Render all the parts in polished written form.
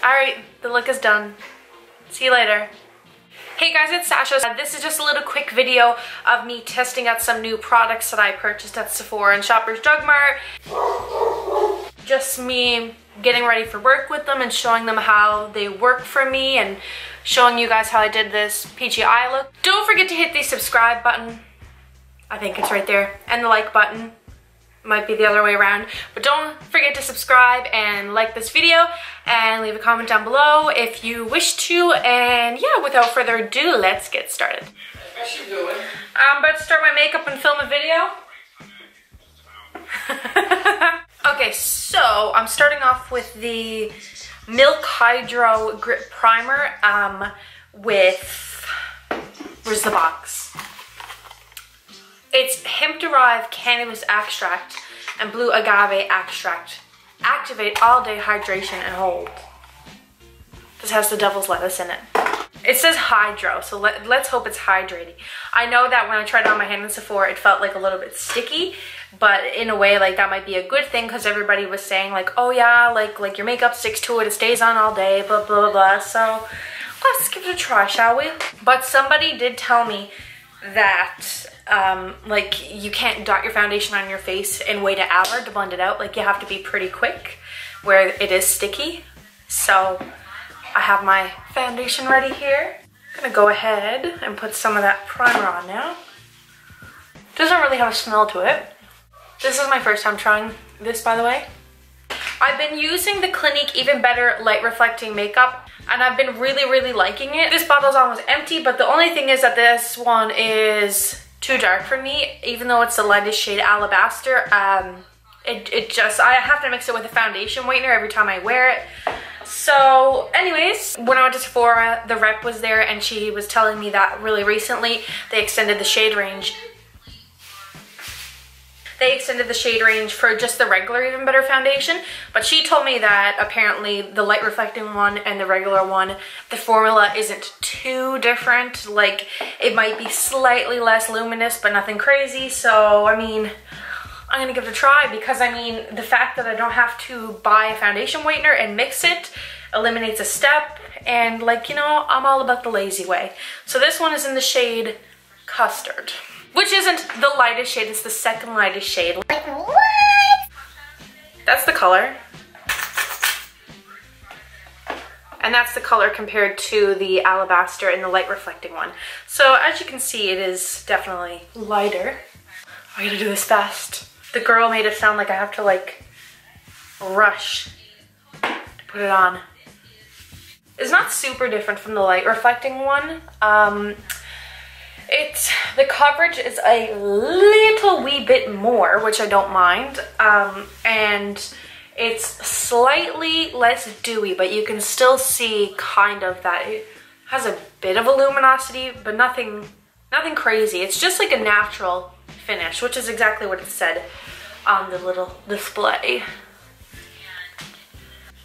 Alright, the look is done. See you later. Hey guys, it's Sasha. This is just a little quick video of me testing out some new products that I purchased at Sephora and Shoppers Drug Mart. Just me getting ready for work with them and showing them how they work for me and showing you guys how I did this peachy eye look. Don't forget to hit the subscribe button. I think it's right there. And the like button. Might be the other way around. But don't forget to subscribe and like this video and leave a comment down below if you wish to. And yeah, without further ado, let's get started. How's she doing? I'm about to start my makeup and film a video. Okay, so I'm starting off with the Milk Hydro Grip Primer with, where's the box? It's hemp-derived cannabis extract and blue agave extract. Activate all day hydration and hold. This has the devil's lettuce in it. It says hydro, so let's hope it's hydrating. I know that when I tried it on my hand in Sephora, it felt like a little bit sticky, but in a way, like that might be a good thing because everybody was saying like, oh yeah, like your makeup sticks to it, it stays on all day, blah, blah, blah. So let's give it a try, shall we? But somebody did tell me that like you can't dot your foundation on your face and wait an hour to blend it out. Like you have to be pretty quick where it is sticky. So I have my foundation ready here. I'm gonna go ahead and put some of that primer on now. Doesn't really have a smell to it. This is my first time trying this, by the way. I've been using the Clinique Even Better Light Reflecting Makeup and I've been really liking it. This bottle's almost empty, but the only thing is that this one is too dark for me, even though it's the lightest shade Alabaster. It just, I have to mix it with a foundation whitener every time I wear it. So anyways, when I went to Sephora, the rep was there and she was telling me that really recently they extended the shade range. They extended the shade range for just the regular Even Better foundation, but she told me that apparently the light reflecting one and the regular one, the formula isn't too different. Like it might be slightly less luminous, but nothing crazy. So I mean, I'm gonna give it a try because I mean, the fact that I don't have to buy a foundation whitener and mix it eliminates a step, and like, you know, I'm all about the lazy way. So this one is in the shade Custard, which isn't the lightest shade, it's the second lightest shade. Like what? That's the color. And that's the color compared to the Alabaster and the light reflecting one. So as you can see, it is definitely lighter. I gotta do this fast. The girl made it sound like I have to like rush to put it on. It's not super different from the light reflecting one. The coverage is a little wee bit more, which I don't mind, and it's slightly less dewy, but you can still see kind of that it has a bit of a luminosity, but nothing crazy. It's just like a natural finish, which is exactly what it said on the little display.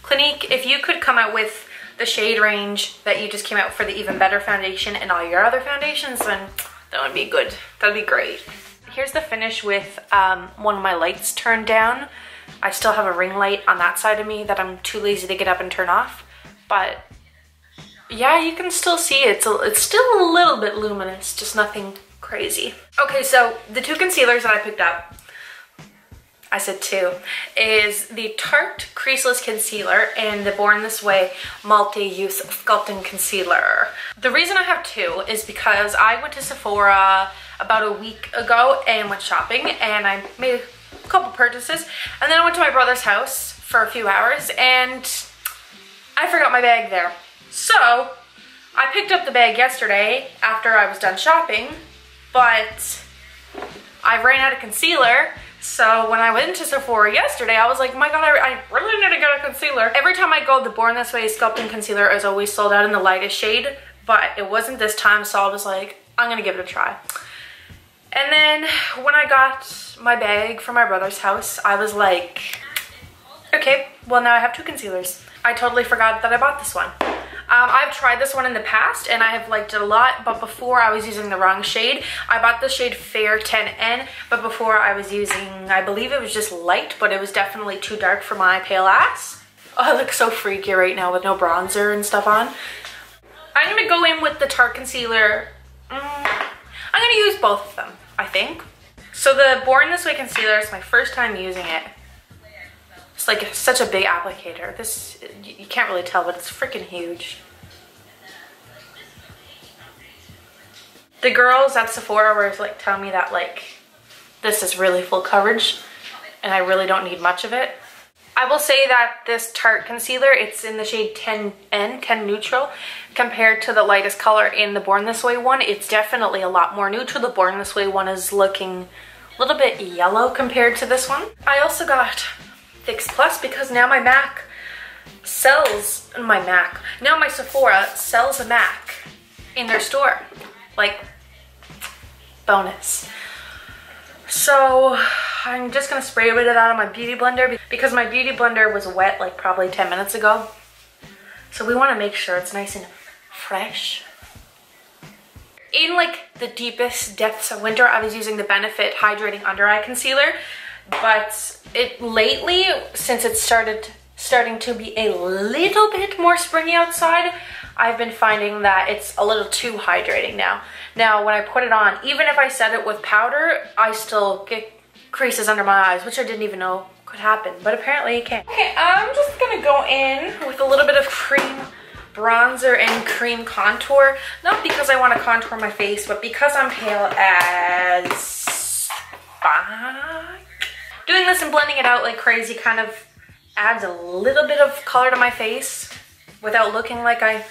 Clinique, if you could come out with the shade range that you just came out for the Even Better foundation and all your other foundations, then that would be good. That'd be great. Here's the finish with one of my lights turned down. I still have a ring light on that side of me that I'm too lazy to get up and turn off. But yeah, you can still see it. It's still a little bit luminous, just nothing crazy. Okay, so the two concealers that I picked up, I said two, is the Tarte Creaseless Concealer and the Born This Way Multi-Use Sculpting Concealer. The reason I have two is because I went to Sephora about a week ago and went shopping and I made a couple purchases, and then I went to my brother's house for a few hours and I forgot my bag there. So I picked up the bag yesterday after I was done shopping, but I ran out of concealer. So when I went to Sephora yesterday, I was like, my god, I really need to get a concealer. Every time I go, the Born This Way Sculpting Concealer is always sold out in the lightest shade, but it wasn't this time, so I was like, I'm gonna give it a try. And then when I got my bag from my brother's house, I was like, okay, well now I have two concealers. I totally forgot that I bought this one. I've tried this one in the past and I have liked it a lot, but before I was using the wrong shade. I bought the shade Fair 10N, but before I was using, I believe it was just light, but it was definitely too dark for my pale ass. I look so freaky right now with no bronzer and stuff on. I'm gonna go in with the Tarte concealer. I'm gonna use both of them, I think. So the Born This Way concealer is my first time using it. It's like such a big applicator. This, you can't really tell, but it's freaking huge. The girls at Sephora were like telling me that like this is really full coverage and I really don't need much of it. I will say that this Tarte concealer, it's in the shade 10N, 10 Neutral, compared to the lightest color in the Born This Way one. It's definitely a lot more neutral. The Born This Way one is looking a little bit yellow compared to this one. I also got Fix Plus because now my MAC sells, now my Sephora sells a MAC in their store. Like, bonus. So I'm just gonna spray a bit of that on my beauty blender because my beauty blender was wet like probably 10 minutes ago. So we wanna make sure it's nice and fresh. In like the deepest depths of winter, I was using the Benefit Hydrating Under Eye Concealer, but lately, since it's starting to be a little bit more springy outside, I've been finding that it's a little too hydrating now. Now, when I put it on, even if I set it with powder, I still get creases under my eyes, which I didn't even know could happen, but apparently it can. Okay, I'm just gonna go in with a little bit of cream bronzer and cream contour. Not because I want to contour my face, but because I'm pale as fuck. Doing this and blending it out like crazy kind of adds a little bit of color to my face without looking like I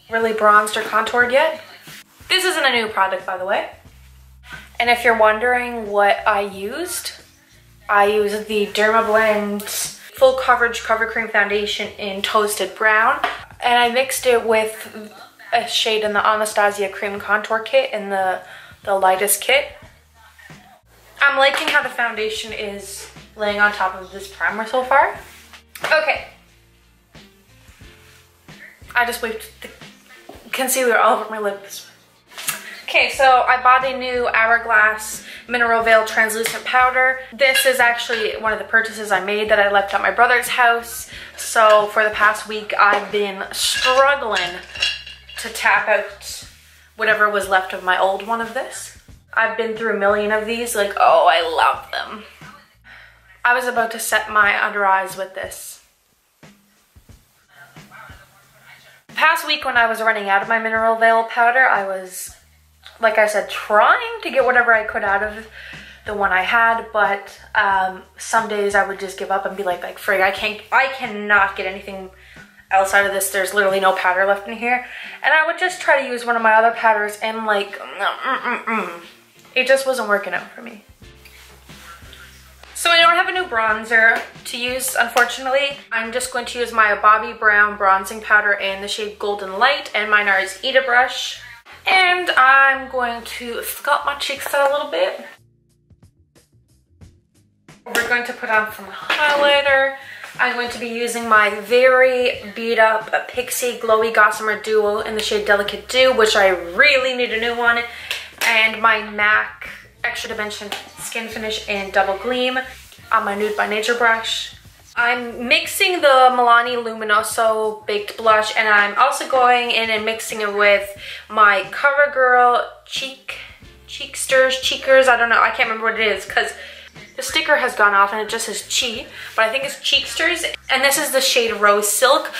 really bronzed or contoured yet. This isn't a new product, by the way. And if you're wondering what I used the Dermablend Full Coverage Cover Cream Foundation in Toasted Brown. And I mixed it with a shade in the Anastasia Cream Contour Kit in the lightest kit. I'm liking how the foundation is laying on top of this primer so far. Okay. I just wiped the concealer all over my lips. Okay, so I bought a new Hourglass Mineral Veil Translucent Powder. This is actually one of the purchases I made that I left at my brother's house. So for the past week, I've been struggling to tap out whatever was left of my old one of this. I've been through a million of these, like, oh, I love them. I was about to set my under eyes with this. The past week when I was running out of my Mineral Veil powder, I was, like I said, trying to get whatever I could out of the one I had, but some days I would just give up and be like frig, I cannot get anything else out of this. There's literally no powder left in here. And I would just try to use one of my other powders and like, it just wasn't working out for me. So I don't have a new bronzer to use, unfortunately. I'm just going to use my Bobbi Brown bronzing powder in the shade Golden Light and my NARS Ita brush. And I'm going to sculpt my cheeks out a little bit. We're going to put on some highlighter. I'm going to be using my very beat up Pixi Glowy Gossamer Duo in the shade Delicate Dew, which I really need a new one. And my MAC Extra Dimension Skinfinish in Double Gleam on my Nude by Nature brush. I'm mixing the Milani Luminoso Baked Blush, and I'm also going in and mixing it with my COVERGIRL Cheekers, I don't know, I can't remember what it is because the sticker has gone off and it just says Chi, but I think it's Cheeksters, and this is the shade Rose Silk.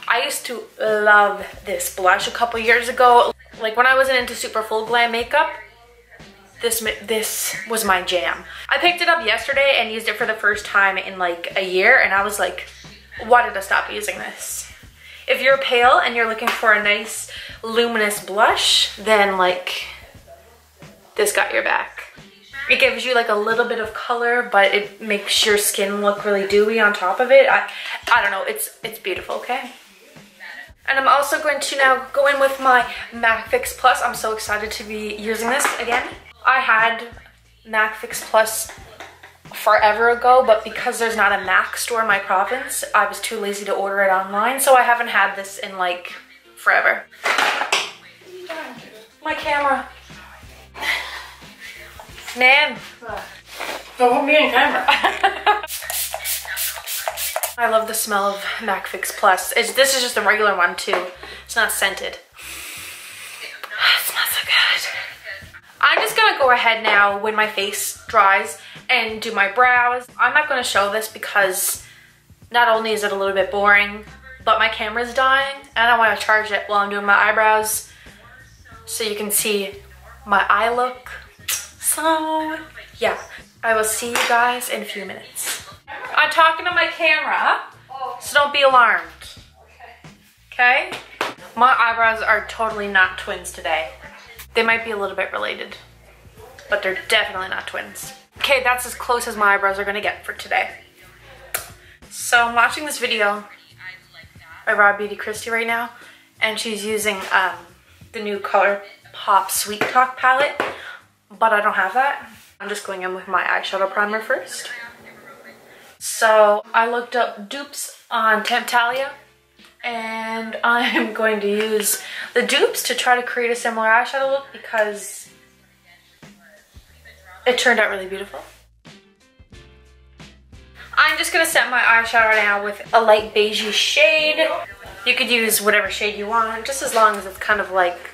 I used to love this blush a couple years ago. Like when I wasn't into super full glam makeup, this was my jam. I picked it up yesterday and used it for the first time in like a year, and I was like, why did I stop using this? If you're pale and you're looking for a nice luminous blush, then like this got your back. It gives you like a little bit of color, but it makes your skin look really dewy on top of it. I don't know, it's beautiful, okay? And I'm also going to now go in with my MAC Fix Plus. I'm so excited to be using this again. I had MAC Fix Plus forever ago, but because there's not a MAC store in my province, I was too lazy to order it online, so I haven't had this in like forever. My camera. Man. So put me in camera. I love the smell of MAC Fix Plus. This is just a regular one too. It's not scented. It smells so good. I'm just gonna go ahead now when my face dries and do my brows. I'm not gonna show this because not only is it a little bit boring, but my camera's dying and I wanna charge it while I'm doing my eyebrows so you can see my eye look. So yeah, I will see you guys in a few minutes. I'm talking to my camera, so don't be alarmed. Okay? My eyebrows are totally not twins today. They might be a little bit related, but they're definitely not twins. Okay, that's as close as my eyebrows are gonna get for today. So I'm watching this video by Raw Beauty Christie right now, and she's using the new ColourPop Sweet Talk palette, but I don't have that. I'm just going in with my eyeshadow primer first. So I looked up dupes on Temptalia, and I'm going to use the dupes to try to create a similar eyeshadow look because it turned out really beautiful. I'm just gonna set my eyeshadow now with a light beigey shade. You could use whatever shade you want, just as long as it's kind of like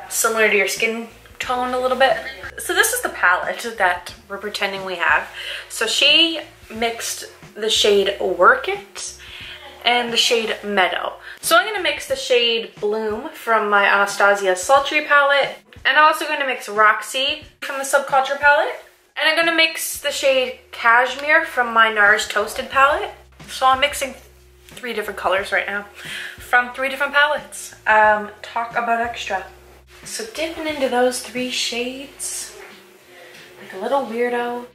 similar to your skin tone a little bit. So this is the palette that we're pretending we have. So she mixed the shade Work It and the shade Meadow. So I'm gonna mix the shade Bloom from my Anastasia Sultry palette, and I'm also gonna mix Roxy from the Subculture palette, and I'm gonna mix the shade Cashmere from my NARS Toasted palette. So I'm mixing 3 different colors right now from 3 different palettes. Talk about extra. So dipping into those 3 shades like a little weirdo.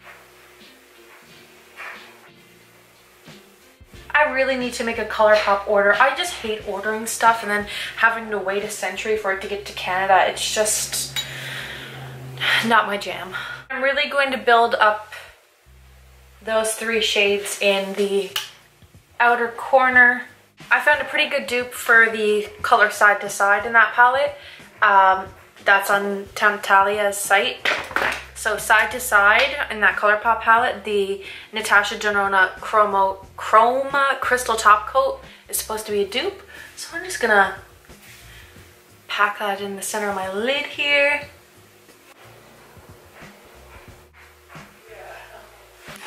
I really need to make a ColourPop order. I just hate ordering stuff and then having to wait a century for it to get to Canada. It's just not my jam. I'm really going to build up those 3 shades in the outer corner. I found a pretty good dupe for the color Side to Side in that palette. That's on Temptalia's site. So Side to Side in that ColourPop palette, the Natasha Denona Chroma Crystal Top Coat is supposed to be a dupe. So I'm just gonna pack that in the center of my lid here.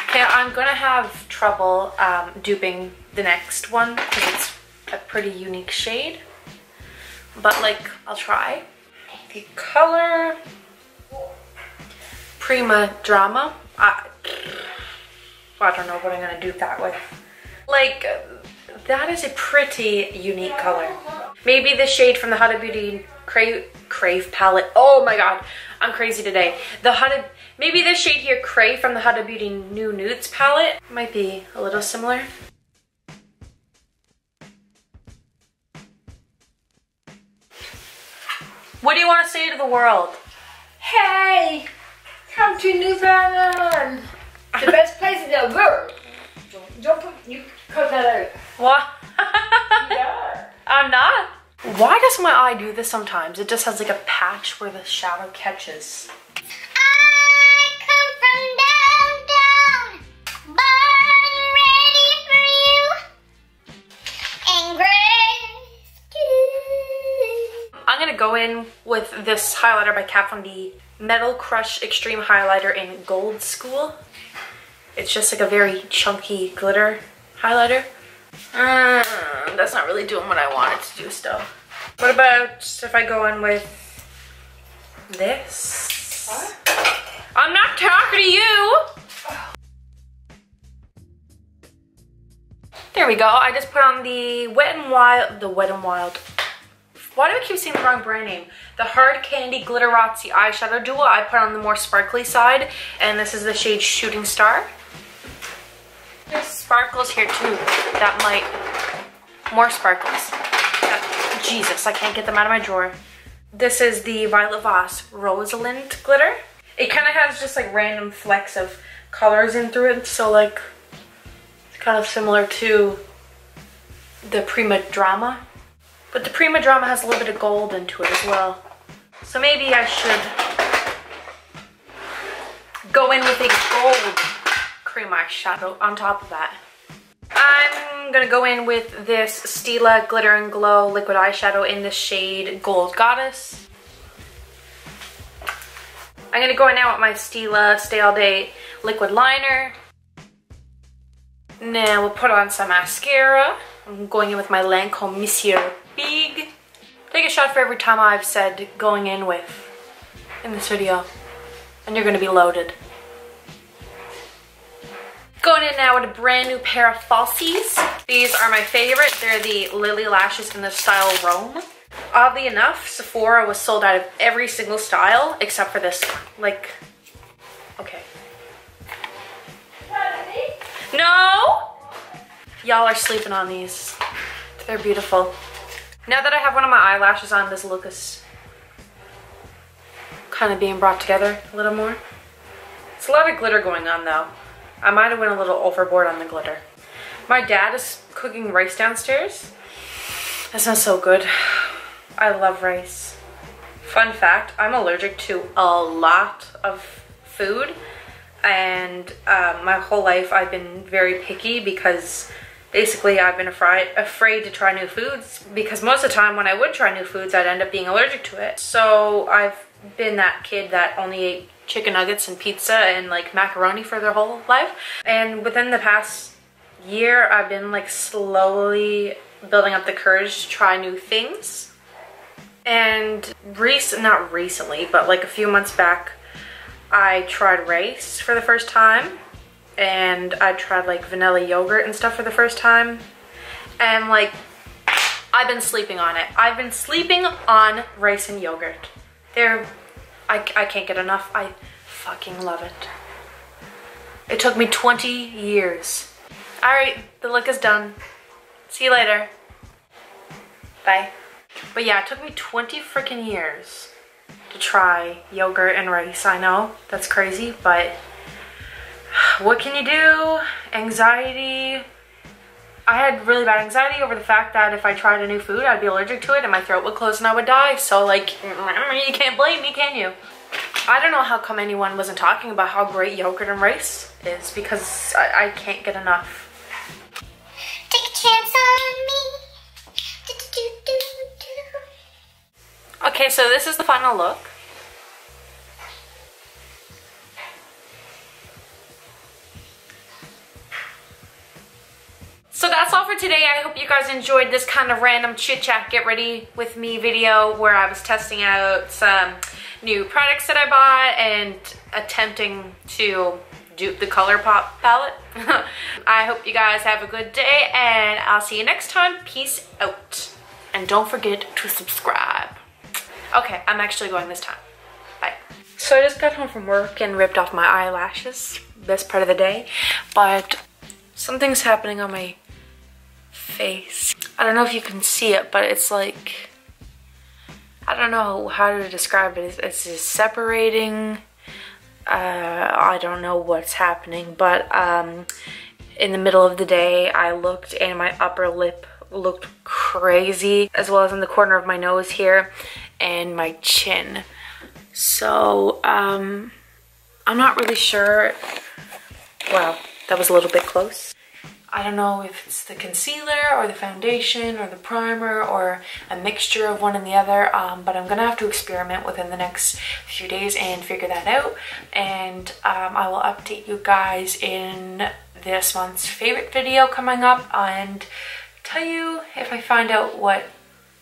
Okay, I'm gonna have trouble duping the next one because it's a pretty unique shade. But like, I'll try. The color Prima Drama. I don't know what I'm gonna dupe that with. Like, that is a pretty unique color. Maybe the shade from the Huda Beauty Crave palette. Oh my god, I'm crazy today. Maybe this shade here, Crave from the Huda Beauty New Nudes palette, might be a little similar. What do you want to say to the world? Hey, come to New Zealand. The best place in the world. You cut that out. What? Yeah. I'm not. Why does my eye do this sometimes? It just has like a patch where the shadow catches. I come from downtown, born ready for you, and grace too. I'm gonna go in with this highlighter by Kat Von D, Metal Crush Extreme Highlighter in Gold School. It's just like a very chunky glitter highlighter. That's not really doing what I want it to do still. What about if I go in with this? What? I'm not talking to you! There we go. I just put on the Wet n Wild. Why do I keep saying the wrong brand name? The Hard Candy Glitterazzi eyeshadow duo. I put on the more sparkly side, and this is the shade Shooting Star. There's sparkles here too. That might... More sparkles. Jesus, I can't get them out of my drawer. This is the Violet Voss Rosalind glitter. It kind of has just like random flecks of colors in through it, so like it's kind of similar to the Prima Drama. But the Prima Drama has a little bit of gold into it as well. So maybe I should go in with a gold cream eyeshadow on top of that. I'm I'm gonna go in with this Stila Glitter and Glow liquid eyeshadow in the shade Gold Goddess. I'm gonna go in now with my Stila Stay All Day liquid liner. Now we'll put on some mascara. I'm going in with my Lancome Monsieur Big. Take a shot for every time I've said going in with in this video, and you're gonna be loaded. Going in now with a brand new pair of falsies. These are my favorite. They're the Lily Lashes in the style Rome. Oddly enough, Sephora was sold out of every single style except for this one. Like, okay. No! Y'all are sleeping on these. They're beautiful. Now that I have one of my eyelashes on, this look is kind of being brought together a little more. It's a lot of glitter going on though. I might have went a little overboard on the glitter. My dad is cooking rice downstairs. That smells so good. I love rice. Fun fact, I'm allergic to a lot of food, and my whole life I've been very picky because basically I've been afraid to try new foods, because most of the time when I would try new foods I'd end up being allergic to it. So I've been that kid that only ate chicken nuggets and pizza and like macaroni for their whole life. And within the past year I've been like slowly building up the courage to try new things. And not recently, but like a few months back, I tried rice for the first time, and I tried like vanilla yogurt and stuff for the first time, and like I've been sleeping on it. I've been sleeping on rice and yogurt. I can't get enough. I fucking love it. It took me 20 years. All right, the look is done. See you later. Bye. But yeah, it took me 20 freaking years to try yogurt and rice. I know, that's crazy, but what can you do? Anxiety. I had really bad anxiety over the fact that if I tried a new food, I'd be allergic to it and my throat would close and I would die. So like, you can't blame me, can you? I don't know how come anyone wasn't talking about how great yogurt and rice is, because I can't get enough. Take a chance on me. Okay, so this is the final look. So that's all for today. I hope you guys enjoyed this kind of random chit chat, get ready with me video where I was testing out some new products that I bought and attempting to dupe the ColourPop palette. I hope you guys have a good day, and I'll see you next time. Peace out. And don't forget to subscribe. Okay, I'm actually going this time. Bye. So I just got home from work and ripped off my eyelashes. Best part of the day. But something's happening on my face. I don't know if you can see it, but it's like, I don't know how to describe it. It's just separating. I don't know what's happening, but in the middle of the day I looked and my upper lip looked crazy, as well as in the corner of my nose here and my chin. So I'm not really sure. Wow, that was a little bit close. I don't know if it's the concealer or the foundation or the primer or a mixture of one and the other, but I'm gonna have to experiment within the next few days and figure that out. And I will update you guys in this month's favorite video coming up and tell you if I find out what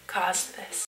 caused this.